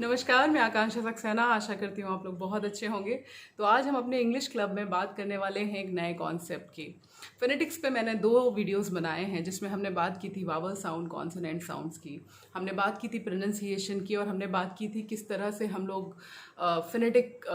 नमस्कार, मैं आकांक्षा सक्सेना। आशा करती हूँ आप लोग बहुत अच्छे होंगे। तो आज हम अपने इंग्लिश क्लब में बात करने वाले हैं एक नए कॉन्सेप्ट की। फोनेटिक्स पे मैंने 2 वीडियोस बनाए हैं जिसमें हमने बात की थी वावल साउंड, कॉन्सोनेंट साउंड्स की। हमने बात की थी प्रोनाउंसिएशन की और हमने बात की थी किस तरह से हम लोग फोनेटिक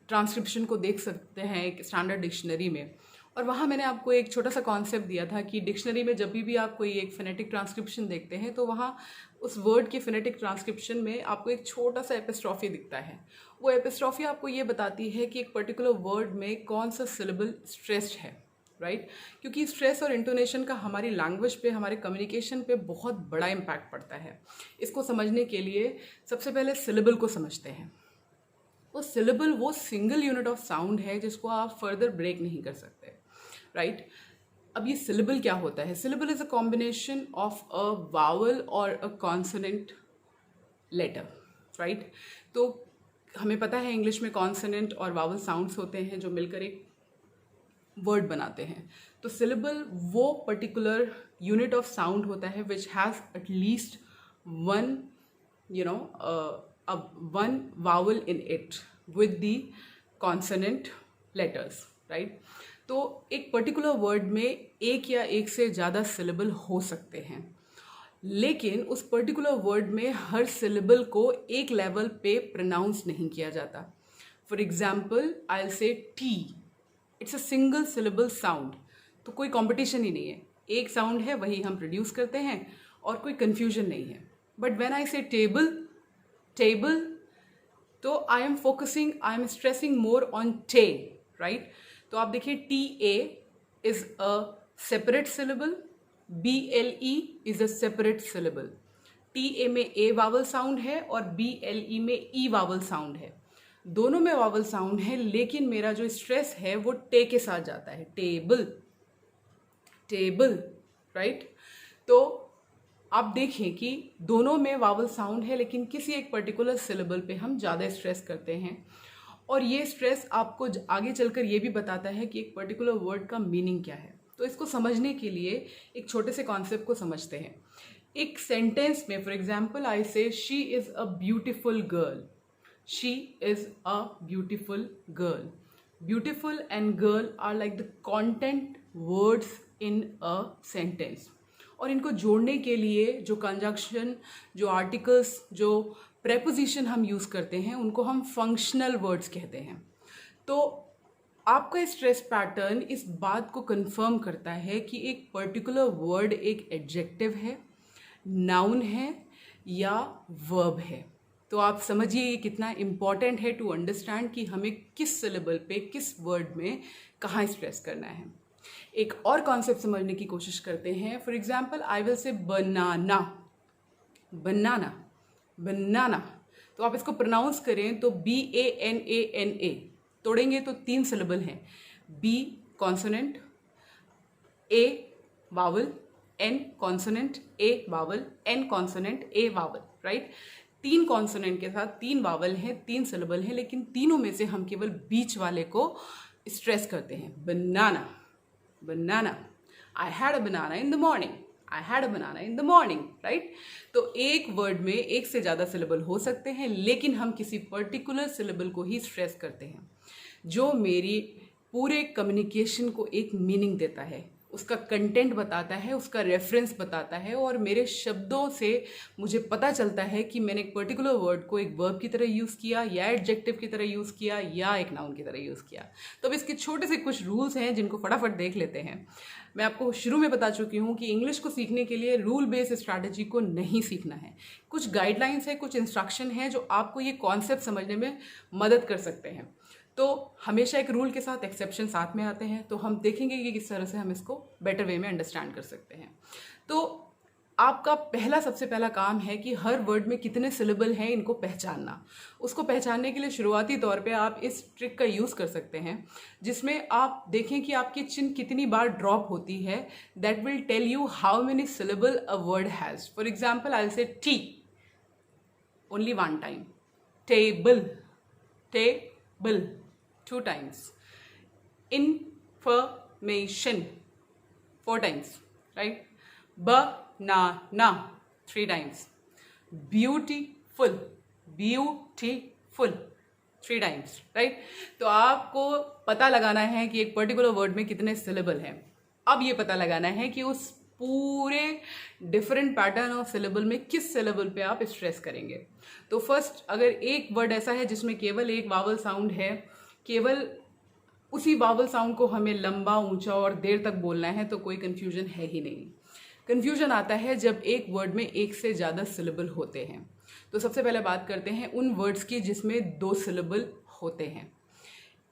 ट्रांसक्रिप्शन को देख सकते हैं एक स्टैंडर्ड डिक्शनरी में। और वहाँ मैंने आपको एक छोटा सा कॉन्सेप्ट दिया था कि डिक्शनरी में जब भी आप कोई एक फोनेटिक ट्रांसक्रिप्शन देखते हैं तो वहाँ उस वर्ड के फोनेटिक ट्रांसक्रिप्शन में आपको एक छोटा सा एपिस्ट्रॉफी दिखता है। वो एपिस्ट्रॉफी आपको ये बताती है कि एक पर्टिकुलर वर्ड में कौन सा सिलेबल स्ट्रेस्ड है, राइट? क्योंकि स्ट्रेस और इंटोनेशन का हमारी लैंग्वेज पे, हमारे कम्युनिकेशन पे बहुत बड़ा इम्पैक्ट पड़ता है। इसको समझने के लिए सबसे पहले सिलेबल को समझते हैं। वो सिलेबल वो सिंगल यूनिट ऑफ साउंड है जिसको आप फर्दर ब्रेक नहीं कर सकते, राइट? अब ये सिलेबल क्या होता है? Syllable is a combination of a vowel और अ कॉन्सोनेंट लेटर, राइट? तो हमें पता है इंग्लिश में कॉन्सोनेंट और वावल साउंड्स होते हैं जो मिलकर एक वर्ड बनाते हैं। तो सिलेबल वो पर्टिकुलर यूनिट ऑफ साउंड होता है which has at least one one vowel in it with the consonant letters, right? तो एक पर्टिकुलर वर्ड में एक या एक से ज़्यादा सिलेबल हो सकते हैं, लेकिन उस पर्टिकुलर वर्ड में हर सिलेबल को एक लेवल पे प्रोनाउंस नहीं किया जाता। For example I will say T, it's a single syllable sound, तो कोई कंपटीशन ही नहीं है, एक साउंड है वही हम प्रोड्यूस करते हैं और कोई कन्फ्यूजन नहीं है। बट व्हेन आई से टेबल, टेबल, तो I am stressing more on ta, right? तो आप देखिए T A is a separate syllable, B L E is a separate syllable. T A में ए वावल साउंड है और बी एल ई में ई vowel sound है। दोनों में वावल साउंड है, लेकिन मेरा जो स्ट्रेस है वो टे के साथ जाता है, टेबल, टेबल, राइट? तो आप देखें कि दोनों में वावल साउंड है, लेकिन किसी एक पर्टिकुलर सिलेबल पे हम ज़्यादा स्ट्रेस करते हैं। और ये स्ट्रेस आपको आगे चलकर ये भी बताता है कि एक पर्टिकुलर वर्ड का मीनिंग क्या है। तो इसको समझने के लिए एक छोटे से कॉन्सेप्ट को समझते हैं। एक सेंटेंस में for example I say she is a beautiful girl, she is a beautiful girl. Beautiful and girl are like the content words in a sentence. और इनको जोड़ने के लिए जो कंजक्शन, जो आर्टिकल्स, जो प्रेपोजिशन हम यूज़ करते हैं उनको हम फंक्शनल वर्ड्स कहते हैं। तो आपका स्ट्रेस पैटर्न इस बात को कंफर्म करता है कि एक पर्टिकुलर वर्ड एक एडजेक्टिव है, नाउन है या वर्ब है। तो आप समझिए ये कितना इम्पॉर्टेंट है टू अंडरस्टैंड कि हमें किस सिलेबल पे, किस वर्ड में कहाँ स्ट्रेस करना है। एक और कॉन्सेप्ट समझने की कोशिश करते हैं। फॉर एग्जाम्पल आई विल से बनाना, बनाना, बनाना। तो आप इसको प्रोनाउंस करें तो B A N A N A, तोड़ेंगे तो 3 सिलेबल हैं, B consonant, A vowel, N consonant, A vowel, N consonant, A vowel, right? 3 consonant के साथ 3 वावल हैं, 3 सिलेबल हैं, लेकिन तीनों में से हम केवल बीच वाले को स्ट्रेस करते हैं, banana, banana. I had a banana in the morning, I had a banana in the morning, right? तो एक वर्ड में एक से ज़्यादा सिलेबल हो सकते हैं, लेकिन हम किसी पर्टिकुलर सिलेबल को ही स्ट्रेस करते हैं जो मेरी पूरे कम्युनिकेशन को एक मीनिंग देता है, उसका कंटेंट बताता है, उसका रेफरेंस बताता है, और मेरे शब्दों से मुझे पता चलता है कि मैंने एक पर्टिकुलर वर्ड को एक वर्ब की तरह यूज़ किया या एडजेक्टिव की तरह यूज़ किया या एक नाउन की तरह यूज़ किया। तो अब इसके छोटे से कुछ रूल्स हैं जिनको फटाफट देख लेते हैं। मैं आपको शुरू में बता चुकी हूँ कि इंग्लिश को सीखने के लिए रूल बेस्ड स्ट्रैटेजी को नहीं सीखना है। कुछ गाइडलाइंस है, कुछ इंस्ट्रक्शन है जो आपको ये कॉन्सेप्ट समझने में मदद कर सकते हैं। तो हमेशा एक रूल के साथ एक्सेप्शन साथ में आते हैं, तो हम देखेंगे कि किस तरह से हम इसको बेटर वे में अंडरस्टैंड कर सकते हैं। तो आपका सबसे पहला काम है कि हर वर्ड में कितने सिलेबल हैं इनको पहचानना। उसको पहचानने के लिए शुरुआती तौर पे आप इस ट्रिक का यूज़ कर सकते हैं, जिसमें आप देखें कि आपकी चिन कितनी बार ड्रॉप होती है। That will tell you how many syllable a word has. For example I will say T, only one time, table, table, 2 times, information, 4 times, right? Banana, 3 times, beautiful, beautiful 3 times, right. तो आपको पता लगाना है कि एक particular word में कितने syllable हैं। अब ये पता लगाना है कि उस पूरे डिफरेंट पैटर्न ऑफ सिलेबल में किस सिलेबल पे आप स्ट्रेस करेंगे। तो फर्स्ट, अगर एक वर्ड ऐसा है जिसमें केवल एक वावल साउंड है, केवल उसी वावल साउंड को हमें लंबा, ऊंचा और देर तक बोलना है, तो कोई कंफ्यूजन है ही नहीं। कंफ्यूजन आता है जब एक वर्ड में एक से ज़्यादा सिलेबल होते हैं। तो सबसे पहले बात करते हैं उन वर्ड्स की जिसमें 2 सिलेबल होते हैं।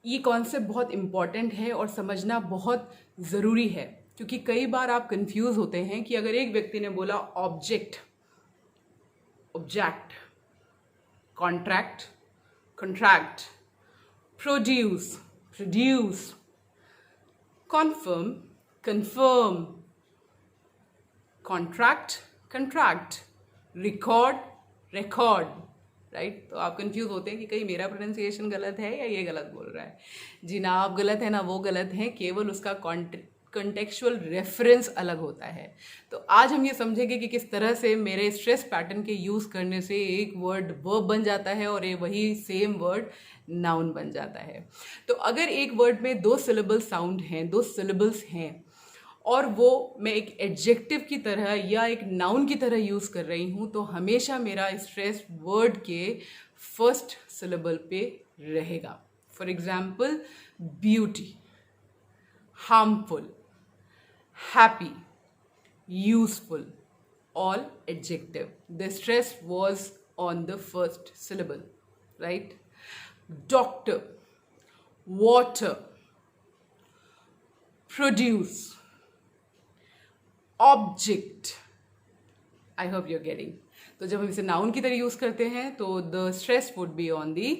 ये कॉन्सेप्ट बहुत इम्पॉर्टेंट है और समझना बहुत ज़रूरी है, क्योंकि कई बार आप कंफ्यूज होते हैं कि अगर एक व्यक्ति ने बोला object, object, contract, contract, produce, produce, confirm, confirm, contract, contract, record, record, right. तो आप कंफ्यूज होते हैं कि कहीं मेरा प्रोनाउंसिएशन गलत है या ये गलत बोल रहा है। जी ना, आप गलत है ना वो गलत है, केवल उसका कॉन्टेक्चुअल रेफरेंस अलग होता है। तो आज हम ये समझेंगे कि किस तरह से मेरे स्ट्रेस पैटर्न के यूज़ करने से एक वर्ड वर्ब बन जाता है और ये वही सेम वर्ड नाउन बन जाता है। तो अगर एक वर्ड में 2 सिलेबल साउंड हैं, 2 सिलेबल्स हैं, और वो मैं एक एडजेक्टिव की तरह या एक नाउन की तरह यूज़ कर रही हूँ, तो हमेशा मेरा स्ट्रेस वर्ड के फर्स्ट सिलेबल पे रहेगा। For example, beauty, harmful, happy, useful, all adjective. The stress was on the first syllable, right? Doctor, water, produce, object. I hope you are getting. तो जब हम इसे नाउन की तरह यूज़ करते हैं तो the stress would be on the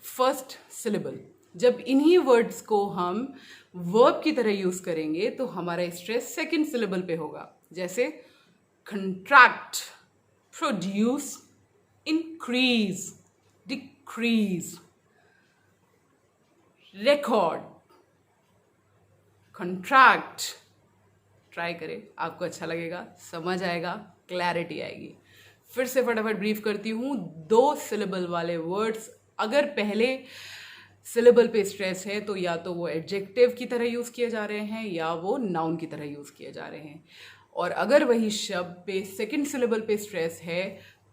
first syllable. जब इन्हीं वर्ड्स को हम वर्ब की तरह यूज़ करेंगे तो हमारा स्ट्रेस सेकेंड सिलेबल पे होगा। जैसे contract, produce, increase, decrease, record, contract. Try करें, आपको अच्छा लगेगा, समझ आएगा, क्लैरिटी आएगी। फिर से फटाफट ब्रीफ करती हूँ। 2 सिलेबल वाले वर्ड्स अगर पहले सिलेबल पे स्ट्रेस है तो या तो वो एडजेक्टिव की तरह यूज़ किए जा रहे हैं या वो नाउन की तरह यूज़ किए जा रहे हैं। और अगर वही शब्द पे सेकंड सिलेबल पे स्ट्रेस है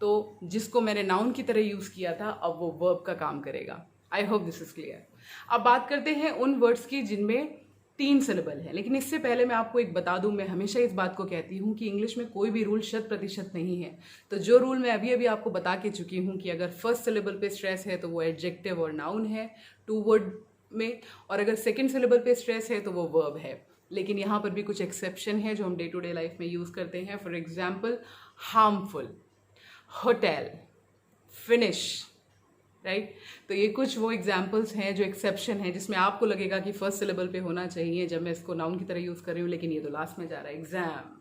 तो जिसको मैंने नाउन की तरह यूज़ किया था अब वो वर्ब का काम करेगा। आई होप दिस इज क्लियर। अब बात करते हैं उन वर्ड्स की जिनमें 3 सिलेबल है। लेकिन इससे पहले मैं आपको एक बता दूं, मैं हमेशा इस बात को कहती हूं कि इंग्लिश में कोई भी रूल 100% नहीं है। तो जो रूल मैं अभी अभी आपको बता के चुकी हूं कि अगर फर्स्ट सिलेबल पे स्ट्रेस है तो वो एडजेक्टिव और नाउन है 2 वर्ड में, और अगर सेकंड सिलेबल पे स्ट्रेस है तो वो वर्ब है। लेकिन यहाँ पर भी कुछ एक्सेप्शन है जो हम डे टू डे लाइफ में यूज़ करते हैं। For example, harmful, hotel, finish, right. तो ये कुछ वो एग्जाम्पल्स हैं जो एक्सेप्शन है जिसमें आपको लगेगा कि फर्स्ट सिलेबल पे होना चाहिए जब मैं इसको नाउन की तरह यूज़ कर रही हूँ, लेकिन ये तो लास्ट में जा रहा है, एग्जाम,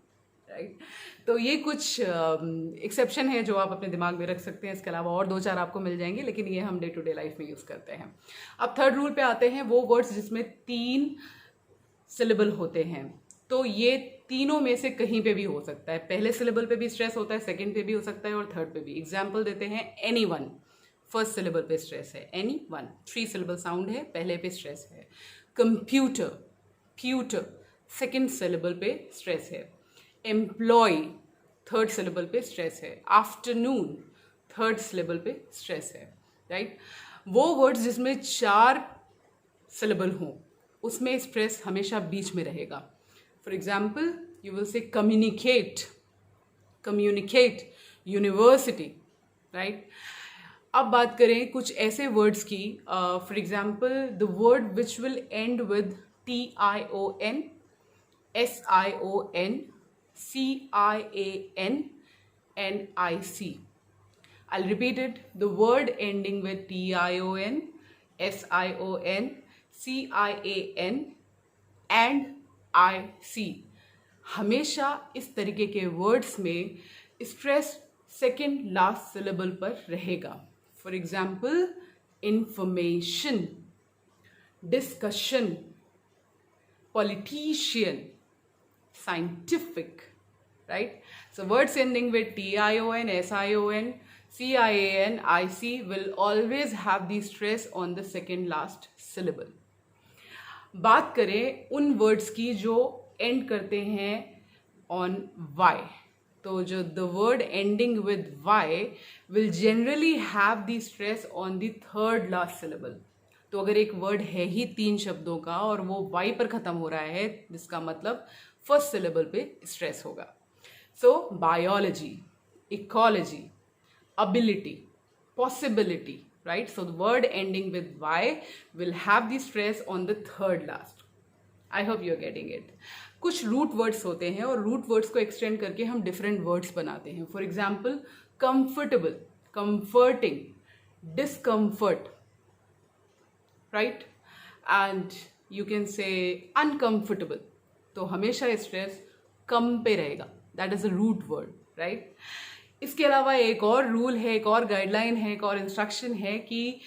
राइट। तो ये कुछ एक्सेप्शन है जो आप अपने दिमाग में रख सकते हैं। इसके अलावा और 2-4 आपको मिल जाएंगे, लेकिन ये हम डे टू डे लाइफ में यूज़ करते हैं। अब थर्ड रूल पे आते हैं, वो वर्ड्स जिसमें 3 सिलेबल होते हैं। तो ये तीनों में से कहीं पे भी हो सकता है। पहले सिलेबल पे भी स्ट्रेस होता है, सेकंड पे भी हो सकता है और थर्ड पे भी। एग्जाम्पल देते हैं, एनीवन, फर्स्ट सिलेबल पे स्ट्रेस है। एनीवन 3 सिलेबल साउंड है, पहले पे स्ट्रेस है। कंप्यूटर, प्यूटर, सेकंड सिलेबल पे स्ट्रेस है। एम्प्लॉय, थर्ड सिलेबल पे स्ट्रेस है। आफ्टरनून, थर्ड सिलेबल पे स्ट्रेस है, राइट। वो वर्ड्स जिसमें 4 सिलेबल हों उसमें स्ट्रेस हमेशा बीच में रहेगा। For example, you will say communicate, communicate, university, right. अब बात करें कुछ ऐसे वर्ड्स की, for example the word which will and with TION, SION, CIAN and IC. I'll repeat it. The word ending with TION, SION, CIAN and IC. हमेशा इस तरीके के वर्ड्स में स्ट्रेस सेकेंड लास्ट सिलेबल पर रहेगा। For example, information, discussion, politician, scientific, right? So words ending with TION, SION, CIAN, IC will always have the stress on the second last syllable. बात करें उन वर्ड्स की जो and करते हैं on y, तो जो the word ending with y will generally have the stress on the third last syllable. तो अगर एक वर्ड है ही 3 शब्दों का और वो y पर खत्म हो रहा है, जिसका मतलब फर्स्ट सिलेबल पे स्ट्रेस होगा. So biology, ecology, ability, possibility, right? So the word ending with y will have the stress on the third last. I hope you're getting it. कुछ रूट वर्ड्स होते हैं और रूट वर्ड्स को extend करके हम different words बनाते हैं. For example comfortable, comforting, discomfort, right, and you can say uncomfortable. तो हमेशा स्ट्रेस कम पे रहेगा. That is a root word, right. इसके अलावा एक और रूल है, एक और गाइडलाइन है, एक और इंस्ट्रक्शन है कि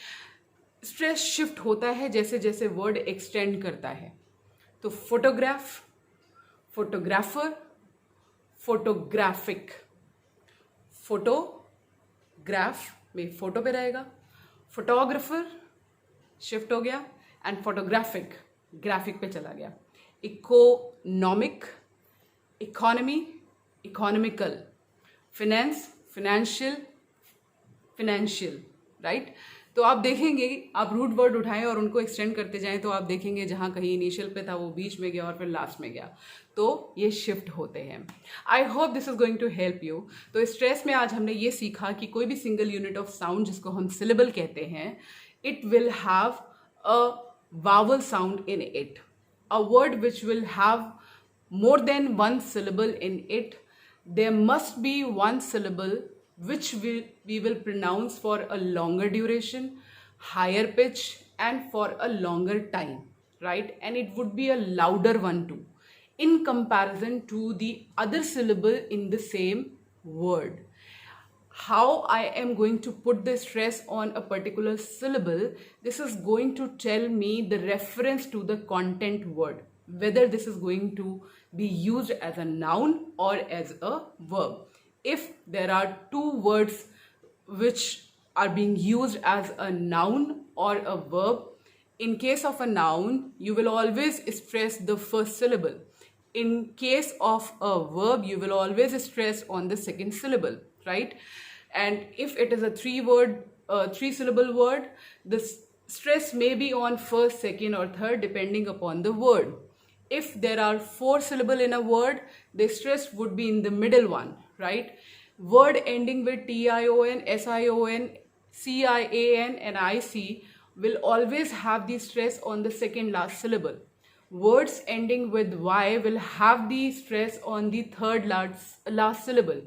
स्ट्रेस शिफ्ट होता है जैसे जैसे वर्ड एक्सटेंड करता है. तो फोटोग्राफ, फोटोग्राफर, फोटोग्राफिक. फोटोग्राफ में फोटो पे रहेगा, फोटोग्राफर शिफ्ट हो गया, एंड फोटोग्राफिक ग्राफिक पे चला गया. Economic, economy, economical, finance, financial, financial, right. तो आप देखेंगे, आप रूट वर्ड उठाएं और उनको एक्सटेंड करते जाएं तो आप देखेंगे जहां कहीं इनिशियल पे था वो बीच में गया और फिर लास्ट में गया. तो ये शिफ्ट होते हैं. I hope this is going to help you. तो स्ट्रेस में आज हमने ये सीखा कि कोई भी सिंगल यूनिट ऑफ साउंड जिसको हम सिलेबल कहते हैं, it will have a vowel sound in it. A word which will have more than one syllable in it, there must be one syllable which we will pronounce for a longer duration, higher pitch, and for a longer time, right? And it would be a louder one too, in comparison to the other syllable in the same word. How I am going to put the stress on a particular syllable, this is going to tell me the reference to the content word, whether this is going to be used as a noun or as a verb. If there are two words which are being used as a noun or a verb, in case of a noun, you will always stress the first syllable. In case of a verb, you will always stress on the second syllable, right? And if it is a three syllable word, the stress may be on first, second, or third, depending upon the word. If there are 4 syllable in a word, the stress would be in the middle one, right? Word ending with TION, SION, CIAN, and IC will always have the stress on the second last syllable. Words ending with Y will have the stress on the third last syllable.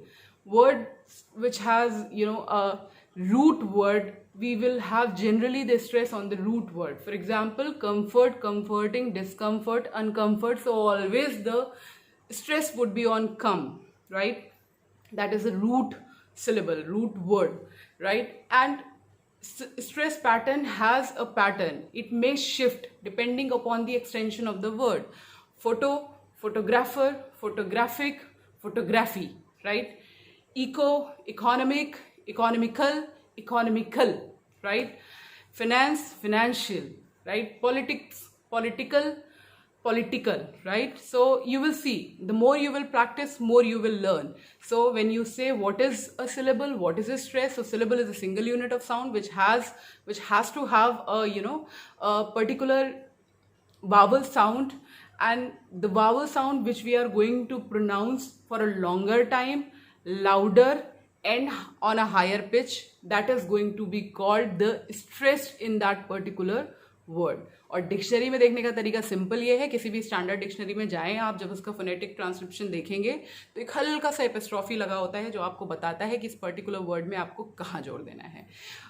Words which has, a root word, we will have generally the stress on the root word. For example, comfort, comforting, discomfort, uncomfort. So always the stress would be on come, right? That is a root syllable, root word, right? And stress pattern has a pattern. It may shift depending upon the extension of the word. Photo, photographer, photographic, photography, right? Eco, economic, economical, economical, right? Finance, financial, right? Politics, political, political, right? So you will see, the more you will practice, more you will learn. So when you say what is a syllable, what is a stress, so syllable is a single unit of sound which has to have a particular vowel sound, and the vowel sound which we are going to pronounce for a longer time, louder, and on a higher pitch, that is going to be called the stress in that particular word. और dictionary में देखने का तरीका simple ये है, किसी भी standard dictionary में जाएं आप, जब उसका फोनेटिक ट्रांसक्रिप्शन देखेंगे तो एक हल्का सा एपिस्ट्रॉफी लगा होता है जो आपको बताता है कि इस पर्टिकुलर वर्ड में आपको कहाँ जोड़ देना है.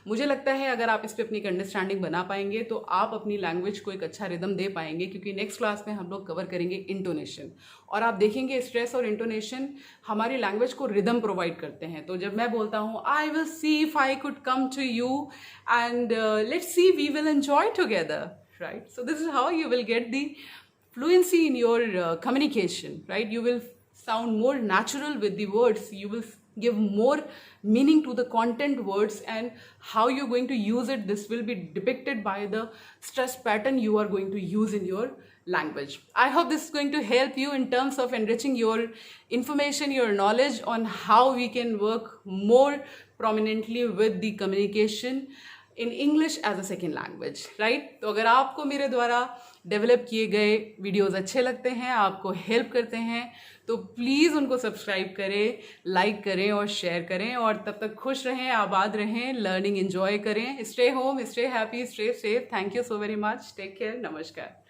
मुझे लगता है अगर आप इस पर अपनी अंडरस्टैंडिंग बना पाएंगे तो आप अपनी लैंग्वेज को एक अच्छा रिदम दे पाएंगे, क्योंकि नेक्स्ट क्लास में हम लोग कवर करेंगे इंटोनेशन, और आप देखेंगे स्ट्रेस और इंटोनेशन हमारी लैंग्वेज को रिदम प्रोवाइड करते हैं. तो जब मैं बोलता हूँ I will see if I could come to you and let's see we will enjoy together, right? So this is how you will get the fluency in your communication, right? You will sound more natural with the words. You will give more meaning to the content words, and how you're going to use it, this will be depicted by the stress pattern you are going to use in your language. I hope this is going to help you in terms of enriching your information, your knowledge on how we can work more prominently with the communication in English as a second language, right? तो अगर आपको मेरे द्वारा develop किए गए videos अच्छे लगते हैं, आपको हेल्प करते हैं, तो प्लीज़ उनको सब्सक्राइब करें, लाइक करें और शेयर करें। और तब तक खुश रहें, आबाद रहें, लर्निंग एंजॉय करें। Stay home, stay happy, stay safe. Thank you so very much. Take care. नमस्कार।